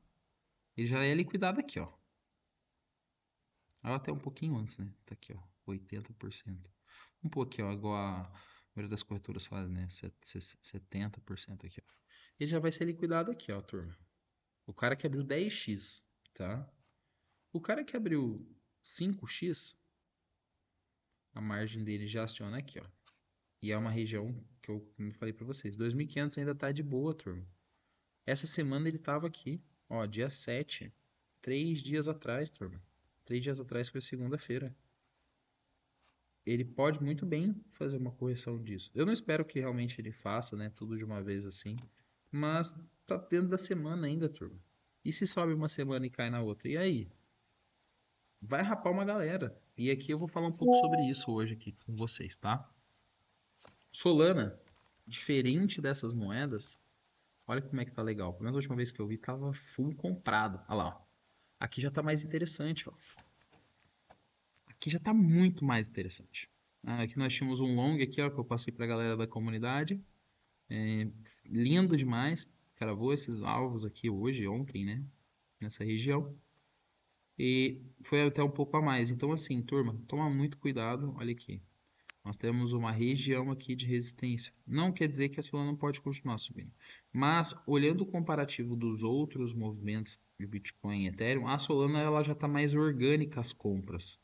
Ele já é liquidado aqui, ó. Até um pouquinho antes, né? Tá aqui, ó, 80%. Um pouquinho, ó, igual a maioria das corretoras faz, né? 70% aqui, ó. Ele já vai ser liquidado aqui, ó, turma. O cara que abriu 10x, tá? O cara que abriu 5x, a margem dele já aciona aqui, ó. E é uma região que eu como falei para vocês, 2.500 ainda tá de boa, turma. Essa semana ele tava aqui, ó, dia 7, 3 dias atrás, turma. 3 dias atrás foi segunda-feira. Ele pode muito bem fazer uma correção disso. Eu não espero que realmente ele faça, né, tudo de uma vez assim, mas tá dentro da semana ainda, turma. E se sobe uma semana e cai na outra? E aí? Vai rapar uma galera. E aqui eu vou falar um pouco sobre isso hoje aqui com vocês, tá? Solana, diferente dessas moedas, olha como é que tá legal. Pelo menos a última vez que eu vi tava full comprado. Olha lá, ó. Aqui já tá mais interessante, ó. Aqui já tá muito mais interessante. Aqui nós tínhamos um long aqui, ó, que eu passei pra galera da comunidade. Lindo demais. Cravou esses alvos aqui hoje, ontem, né? Nessa região. E foi até um pouco a mais. Então, assim, turma, toma muito cuidado. Olha aqui. Nós temos uma região aqui de resistência. Não quer dizer que a Solana não pode continuar subindo. Mas, olhando o comparativo dos outros movimentos de Bitcoin e Ethereum, a Solana ela já está mais orgânica as compras.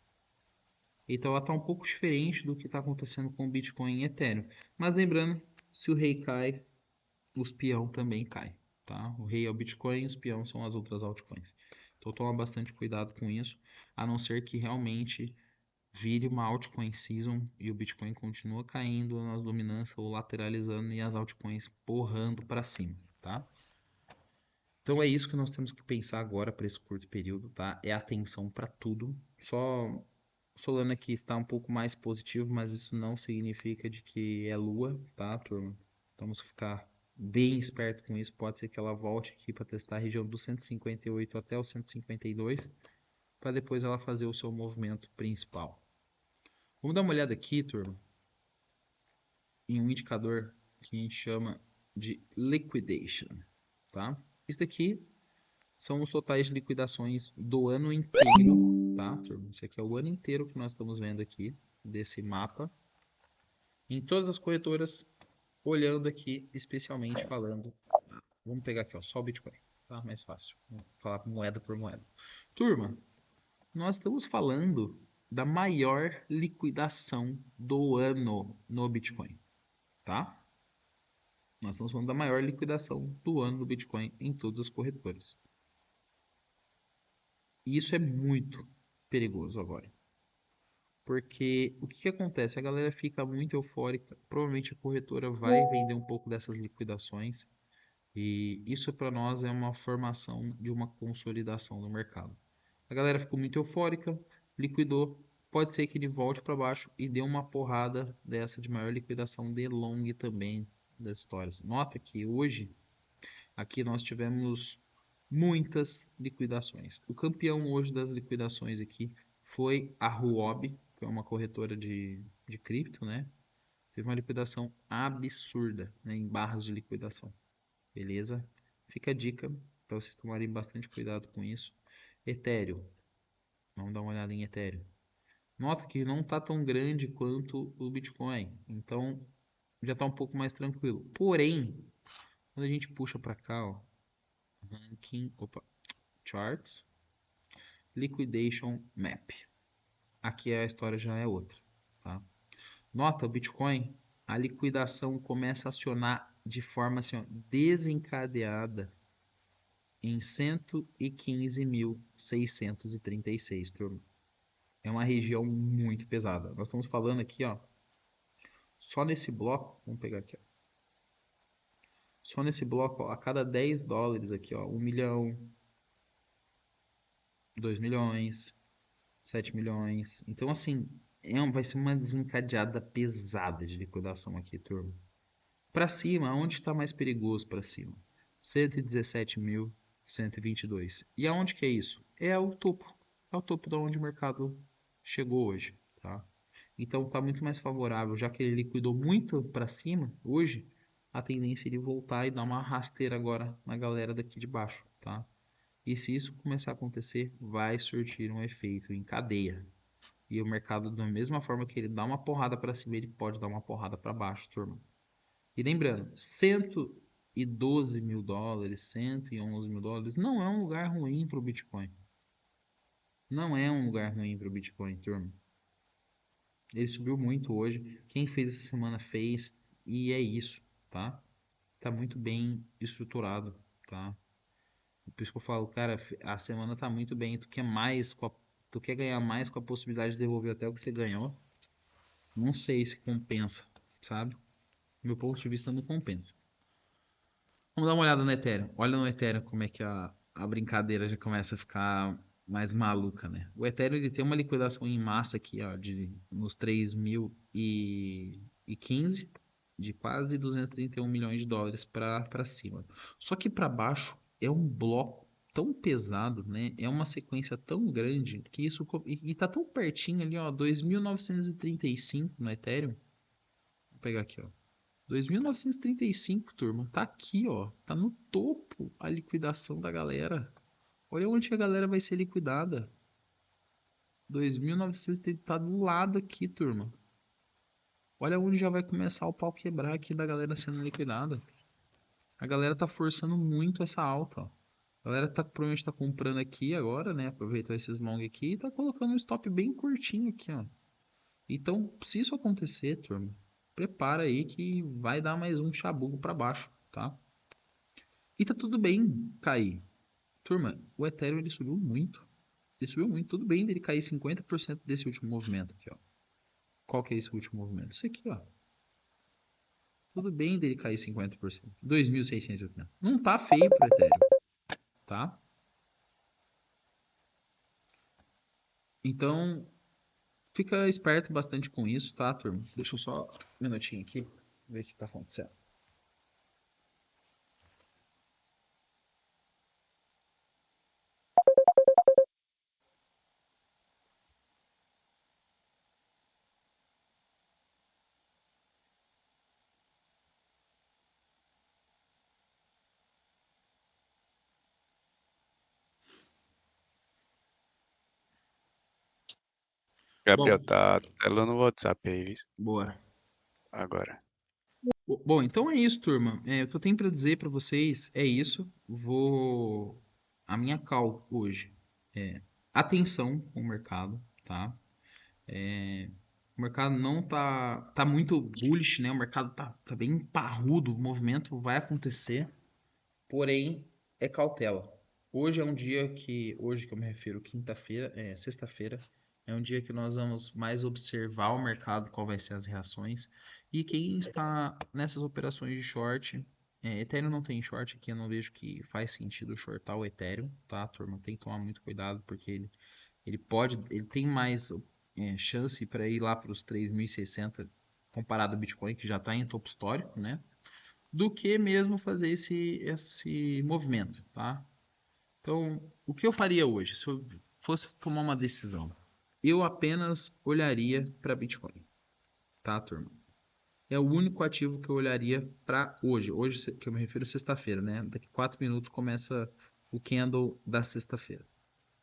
Então, ela está um pouco diferente do que está acontecendo com o Bitcoin e Ethereum. Mas lembrando, se o rei cai, os peão também cai. Tá? O rei é o Bitcoin, os peão são as outras altcoins. Então, toma bastante cuidado com isso, a não ser que realmente vire uma altcoin season e o Bitcoin continua caindo nas dominâncias ou lateralizando e as altcoins porrando para cima, tá? Então é isso que nós temos que pensar agora para esse curto período, tá? É atenção para tudo. Só Solana aqui está um pouco mais positivo, mas isso não significa de que é lua, tá, turma? Vamos ficar bem esperto com isso. Pode ser que ela volte aqui para testar a região do 158 até o 152. para depois ela fazer o seu movimento principal. Vamos dar uma olhada aqui, turma, em um indicador que a gente chama de liquidation, tá? Isso daqui são os totais de liquidações do ano inteiro, tá, turma? Esse aqui é o ano inteiro que nós estamos vendo aqui, desse mapa. Em todas as corretoras, olhando aqui, especialmente falando. Vamos pegar aqui, ó, só o Bitcoin, tá? Mais fácil. Vamos falar moeda por moeda. Turma, nós estamos falando da maior liquidação do ano no Bitcoin, tá? Nós estamos falando da maior liquidação do ano do Bitcoin em todas as corretoras. E isso é muito perigoso agora. Porque o que acontece? A galera fica muito eufórica. Provavelmente a corretora vai vender um pouco dessas liquidações. E isso para nós é uma formação de uma consolidação no mercado. A galera ficou muito eufórica, liquidou. Pode ser que ele volte para baixo e dê uma porrada dessa de maior liquidação de long também das histórias. Nota que hoje aqui nós tivemos muitas liquidações. O campeão hoje das liquidações aqui foi a Huobi, foi uma corretora de cripto, né? Teve uma liquidação absurda, né, em barras de liquidação. Beleza? Fica a dica para vocês tomarem bastante cuidado com isso. Ethereum. Vamos dar uma olhada em Ethereum. Nota que não está tão grande quanto o Bitcoin. Então já está um pouco mais tranquilo. Porém, quando a gente puxa para cá, ó, ranking, charts, liquidation map. Aqui a história já é outra, tá? Nota, o Bitcoin, a liquidação começa a acionar de forma assim, ó, desencadeada em 115.636, turma. É uma região muito pesada. Nós estamos falando aqui, ó, só nesse bloco, vamos pegar aqui, ó. Só nesse bloco, ó, a cada 10 dólares aqui, ó, 1 milhão, 2 milhões, 7 milhões. Então, assim, vai ser uma desencadeada pesada de liquidação aqui, turma. Para cima, onde está mais perigoso para cima? 117.122. E aonde que é isso? É o topo. É o topo da onde o mercado chegou hoje, tá? Então está muito mais favorável, já que ele liquidou muito para cima hoje, a tendência é ele voltar e dar uma rasteira agora na galera daqui de baixo, tá? E se isso começar a acontecer, vai surtir um efeito em cadeia. E o mercado, da mesma forma que ele dá uma porrada para cima, ele pode dar uma porrada para baixo, turma. E lembrando, 112 mil dólares, 111 mil dólares não é um lugar ruim para o Bitcoin. Não é um lugar ruim para o Bitcoin, turma. Ele subiu muito hoje. Quem fez essa semana fez. E é isso, tá? Tá muito bem estruturado, tá? Por isso que eu falo, cara, a semana tá muito bem. Tu quer ganhar mais com a possibilidade de devolver até o que você ganhou? Não sei se compensa, sabe? Do meu ponto de vista, não compensa. Vamos dar uma olhada no Ethereum. Olha no Ethereum como é que a brincadeira já começa a ficar mais maluca, né? O Ethereum ele tem uma liquidação em massa aqui, ó, nos 3.015 de quase 231 milhões de dólares para cima. Só que para baixo é um bloco tão pesado, né? É uma sequência tão grande que isso e tá tão pertinho ali, ó, 2.935 no Ethereum. Vou pegar aqui, ó. 2.935, turma. Tá aqui, ó. Tá no topo a liquidação da galera. Olha onde que a galera vai ser liquidada. 2.930 tá do lado aqui, turma. Olha onde já vai começar o pau quebrar aqui da galera sendo liquidada. A galera tá forçando muito essa alta, ó. A galera provavelmente tá comprando aqui agora, né? Aproveitou esses long aqui e tá colocando um stop bem curtinho aqui, ó. Então, se isso acontecer, turma, prepara aí que vai dar mais um chabugo para baixo, tá? E tá tudo bem cair. Turma, o Ethereum ele subiu muito. Ele subiu muito. Tudo bem dele cair 50% desse último movimento aqui, ó. Qual que é esse último movimento? Isso aqui, ó. Tudo bem dele cair 50%. 2.680. Não tá feio pro Ethereum, tá? Então, fica esperto bastante com isso, tá, turma? Deixa eu só um minutinho aqui, ver o que tá acontecendo. Gabriel, Bom, tá tela no WhatsApp aí, viu? boa. Agora. Bom, então é isso, turma. O que eu tenho para dizer para vocês é isso. A minha call hoje é atenção com o mercado, tá? O mercado não tá muito bullish, né? O mercado tá bem parrudo, o movimento vai acontecer, porém é cautela. Hoje que eu me refiro, sexta-feira, é um dia que nós vamos mais observar o mercado, qual vai ser as reações. E quem está nessas operações de short, Ethereum não tem short aqui, eu não vejo que faz sentido shortar o Ethereum, tá, turma? Tem que tomar muito cuidado, porque ele tem mais chance para ir lá para os 3.600 comparado ao Bitcoin, que já está em topo histórico, né? Do que mesmo fazer esse movimento, tá? Então, o que eu faria hoje, se eu fosse tomar uma decisão? Eu apenas olharia para Bitcoin, tá, turma? É o único ativo que eu olharia para hoje. Hoje, que eu me refiro, sexta-feira, né? Daqui 4 minutos começa o candle da sexta-feira.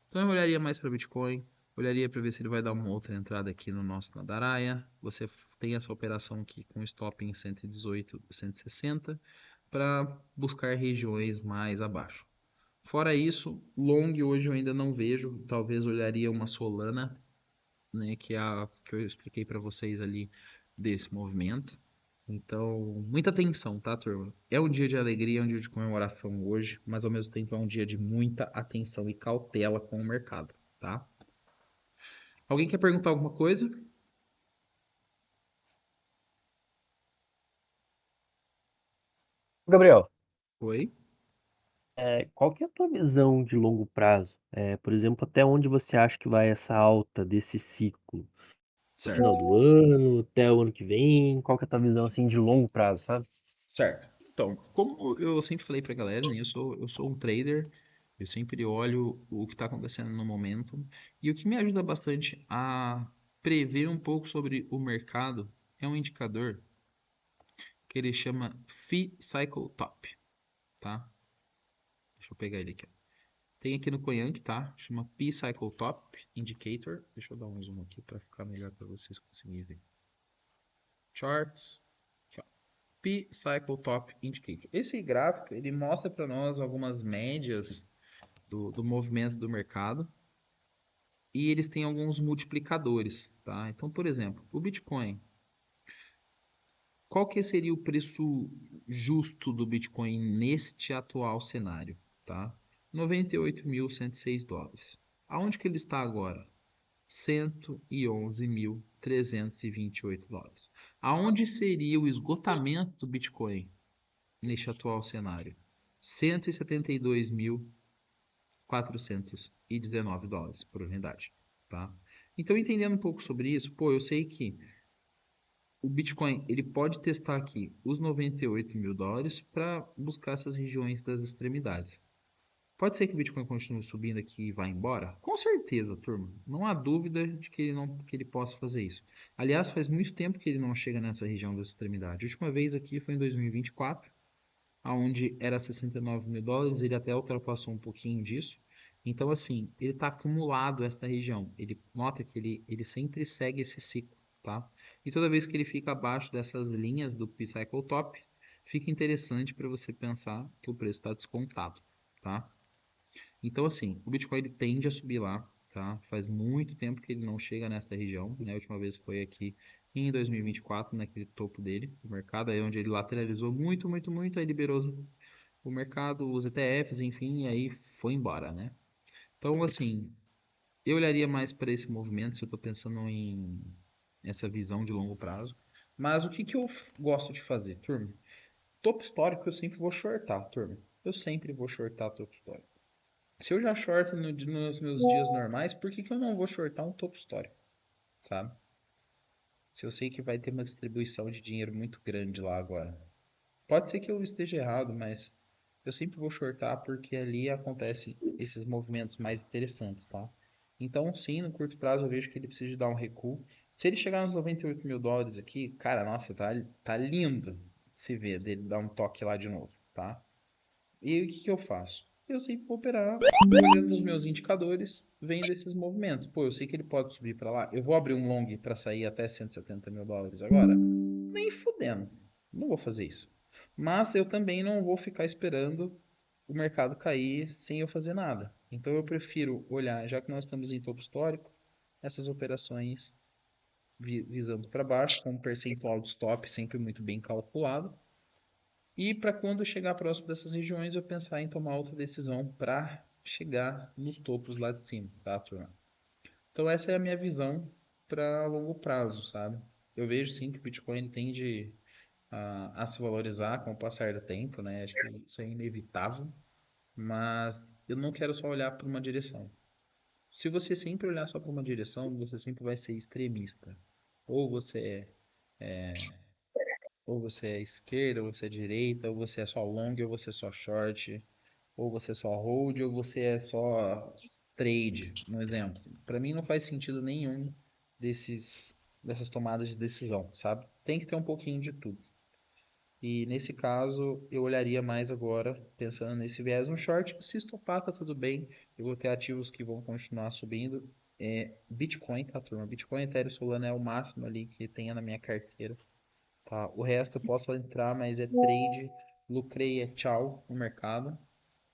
Então eu olharia mais para Bitcoin, olharia para ver se ele vai dar uma outra entrada aqui no nosso Nadaraia. Você tem essa operação aqui com stop em 118, 160 para buscar regiões mais abaixo. Fora isso, long hoje eu ainda não vejo. Talvez olharia uma Solana, né, que é a que eu expliquei para vocês ali desse movimento. Então, muita atenção, tá, turma? É um dia de alegria, é um dia de comemoração hoje, mas ao mesmo tempo é um dia de muita atenção e cautela com o mercado, tá? Alguém quer perguntar alguma coisa? Gabriel, Oi? qual que é a tua visão de longo prazo? Por exemplo, até onde você acha que vai essa alta desse ciclo? No final Certo, do ano, até o ano que vem? Qual que é a tua visão assim de longo prazo, sabe? certo. Então, como eu sempre falei pra galera, né, eu sou um trader, eu sempre olho o que está acontecendo no momento, e o que me ajuda bastante a prever um pouco sobre o mercado é um indicador que ele chama Phi Cycle Top, tá? Deixa eu pegar ele aqui, ó. Tem aqui no Coinhank, tá? Chama P Cycle Top Indicator. Deixa eu dar um zoom aqui para ficar melhor para vocês conseguirem ver. Charts. Aqui, ó. P Cycle Top Indicator. Esse gráfico ele mostra para nós algumas médias do movimento do mercado e eles têm alguns multiplicadores, tá? Então, por exemplo, o Bitcoin. Qual que seria o preço justo do Bitcoin neste atual cenário, tá? 98.106 dólares. Aonde que ele está agora? 111.328 dólares. Aonde seria o esgotamento do Bitcoin neste atual cenário? 172.419 dólares por unidade, tá? Então, entendendo um pouco sobre isso, eu sei que o Bitcoin ele pode testar aqui os 98 mil dólares para buscar essas regiões das extremidades. Pode ser que o Bitcoin continue subindo aqui e vá embora? Com certeza, turma. Não há dúvida de que ele possa fazer isso. Aliás, faz muito tempo que ele não chega nessa região das extremidades. A última vez aqui foi em 2024, onde era 69 mil dólares. Ele até ultrapassou um pouquinho disso. Então, assim, ele está acumulado esta região. Ele nota que ele sempre segue esse ciclo, tá? E toda vez que ele fica abaixo dessas linhas do P-Cycle Top, fica interessante para você pensar que o preço está descontado, tá? Então, assim, o Bitcoin ele tende a subir lá, tá? Faz muito tempo que ele não chega nessa região, né? A última vez foi aqui em 2024, naquele topo dele, do mercado, aí onde ele lateralizou muito, muito, muito, aí liberou o mercado, os ETFs, enfim, e aí foi embora, né? Então, assim, eu olharia mais para esse movimento se eu estou pensando em essa visão de longo prazo. Mas o que que eu gosto de fazer, turma? Topo histórico eu sempre vou shortar, turma. Eu sempre vou shortar topo histórico. Se eu já shorto nos meus dias normais, por que que eu não vou shortar um topo histórico, sabe? Se eu sei que vai ter uma distribuição de dinheiro muito grande lá agora. Pode ser que eu esteja errado, mas eu sempre vou shortar porque ali acontece esses movimentos mais interessantes, tá? Então, sim, no curto prazo eu vejo que ele precisa de dar um recuo. Se ele chegar nos 98 mil dólares aqui, cara, nossa, tá lindo de se ver dele dar um toque lá de novo, tá? E o que que eu faço? eu sempre vou operar olhando nos meus indicadores, vendo esses movimentos. Pô, eu sei que ele pode subir para lá. Eu vou abrir um long para sair até 170 mil dólares agora? Nem fudendo. Não vou fazer isso. Mas eu também não vou ficar esperando o mercado cair sem eu fazer nada. Então eu prefiro olhar, já que nós estamos em topo histórico, essas operações visando para baixo, com um percentual de stop sempre muito bem calculado. E para quando chegar próximo dessas regiões, eu pensar em tomar outra decisão para chegar nos topos lá de cima, tá, turma? Então essa é a minha visão para longo prazo, sabe? Eu vejo sim que o Bitcoin tende a se valorizar com o passar do tempo, né? Acho que isso é inevitável, mas eu não quero só olhar para uma direção. Se você sempre olhar só para uma direção, você sempre vai ser extremista. Ou você ou você é esquerda, ou você é direita, ou você é só long, ou você é só short, ou você é só hold, ou você é só trade, um exemplo. Para mim não faz sentido nenhum dessas tomadas de decisão, sabe? Tem que ter um pouquinho de tudo. E nesse caso, eu olharia mais agora, pensando nesse viés no short. Se estopar, tá tudo bem. Eu vou ter ativos que vão continuar subindo. Bitcoin, tá, turma? Bitcoin, Ethereum, Solana é o máximo ali que tenha na minha carteira. Tá? O resto eu posso entrar, mas é trade. Lucrei, é tchau no mercado.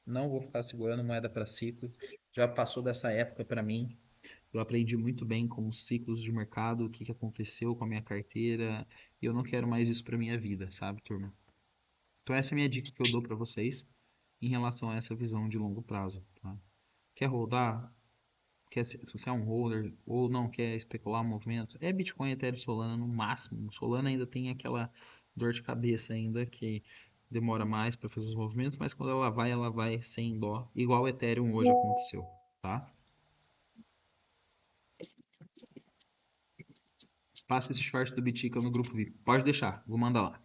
Não vou ficar segurando moeda para ciclo. Já passou dessa época para mim. Eu aprendi muito bem com os ciclos de mercado, o que aconteceu com a minha carteira. E eu não quero mais isso para minha vida, sabe, turma? Então essa é a minha dica que eu dou para vocês em relação a essa visão de longo prazo, tá? Quer rodar? Se você é um holder ou não quer especular movimento, é Bitcoin, Ethereum, Solana no máximo. Solana ainda tem aquela dor de cabeça ainda que demora mais para fazer os movimentos, mas quando ela vai sem dó, igual o Ethereum hoje aconteceu, tá? Passa esse short do Bitica no grupo VIP. Pode deixar, vou mandar lá.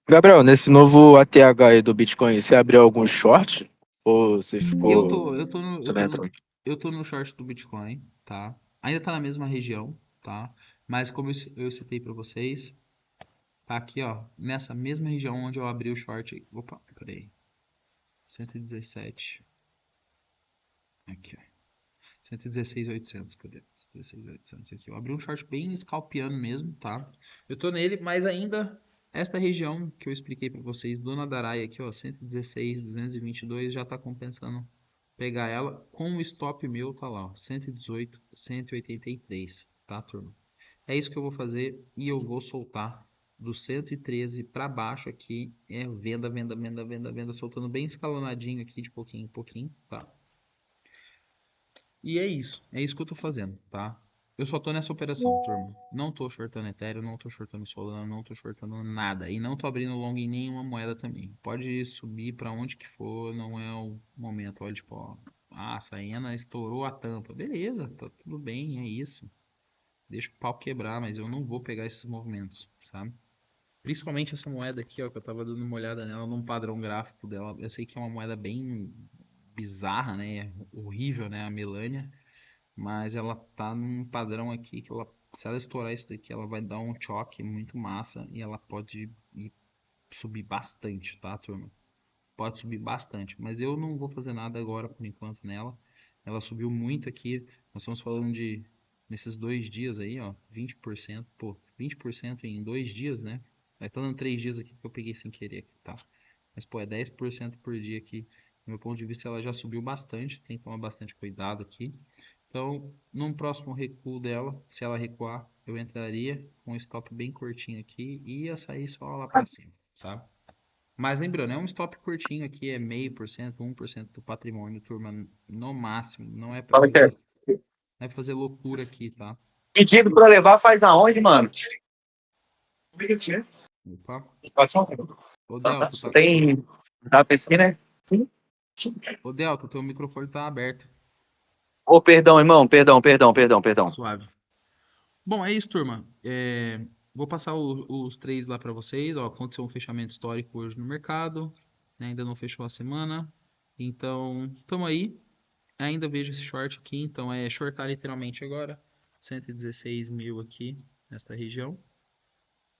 Gabriel, nesse novo ATH aí do Bitcoin, você abriu algum short? Ou você Eu ficou. tô, eu tô no, Você eu não tô entrou? no, eu tô no short do Bitcoin, tá? Ainda tá na mesma região, tá? Mas como eu citei para vocês, tá aqui, ó, nessa mesma região onde eu abri o short. Opa, peraí. 117. Aqui, ó. 116.800, cadê? 116.800 aqui. Eu abri um short bem scalpiano mesmo, tá? Eu tô nele, mas ainda esta região que eu expliquei para vocês, do Nadaraia aqui, ó, 116.222, já tá compensando pegar ela. Com o stop meu, tá lá, ó, 118.183, tá, turma? É isso que eu vou fazer e eu vou soltar do 113 para baixo aqui, venda, venda, venda, venda, venda, soltando bem escalonadinho aqui de pouquinho em pouquinho, tá? E é isso que eu tô fazendo, tá? Eu só tô nessa operação, turma. Não tô shortando Ethereum, não tô shortando Solana, não tô shortando nada. E não tô abrindo long em nenhuma moeda também. Pode subir para onde que for, não é o momento. Olha, tipo, ó, a Saena estourou a tampa. Beleza, tá tudo bem, é isso. Deixa o pau quebrar, mas eu não vou pegar esses movimentos, sabe? Principalmente essa moeda aqui, ó, que eu tava dando uma olhada nela num padrão gráfico dela. Eu sei que é uma moeda bem bizarra, né? Horrível, né? A Melania. Mas ela tá num padrão aqui que ela, se ela estourar isso daqui, ela vai dar um choque muito massa e ela pode subir bastante, tá, turma? Pode subir bastante, mas eu não vou fazer nada agora por enquanto nela. Ela subiu muito aqui. Nós estamos falando de nesses 2 dias aí, ó, 20%, pô, 20% em 2 dias, né? Vai tá dando 3 dias aqui que eu peguei sem querer aqui, tá? Mas, pô, é 10% por dia aqui. Do meu ponto de vista, ela já subiu bastante, tem que tomar bastante cuidado aqui. Então, num próximo recuo dela, se ela recuar, eu entraria com um stop bem curtinho aqui e ia sair só lá para cima, sabe? Mas lembrando, é um stop curtinho aqui, é 0,5%, 1% do patrimônio, turma, no máximo. Não é para Fala que é. fazer, não é pra fazer loucura aqui, tá? Pedido pra levar faz aonde, mano? Opa. Ô, Tá, Delta, tá... tem. Tá pensando, né? Ô, Delta, teu microfone tá aberto. Ô, perdão, irmão. Perdão. Suave. Bom, é isso, turma. Vou passar os três lá para vocês. Ó, aconteceu um fechamento histórico hoje no mercado, né? Ainda não fechou a semana. Então, estamos aí. Ainda vejo esse short aqui. Então, é shortar literalmente agora. 116 mil aqui nesta região.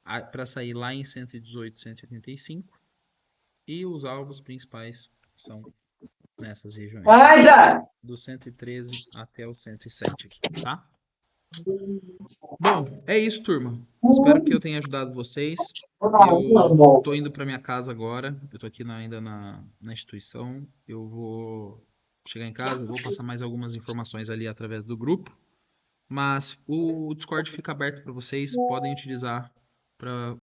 Para sair lá em 118, 185. E os alvos principais São nessas regiões. Do 113 até o 107 aqui, tá? Bom, é isso, turma. Espero que eu tenha ajudado vocês. Eu tô indo para minha casa agora. Eu tô aqui ainda na instituição. Eu vou chegar em casa, eu vou passar mais algumas informações ali através do grupo. Mas o Discord fica aberto para vocês. Podem utilizar para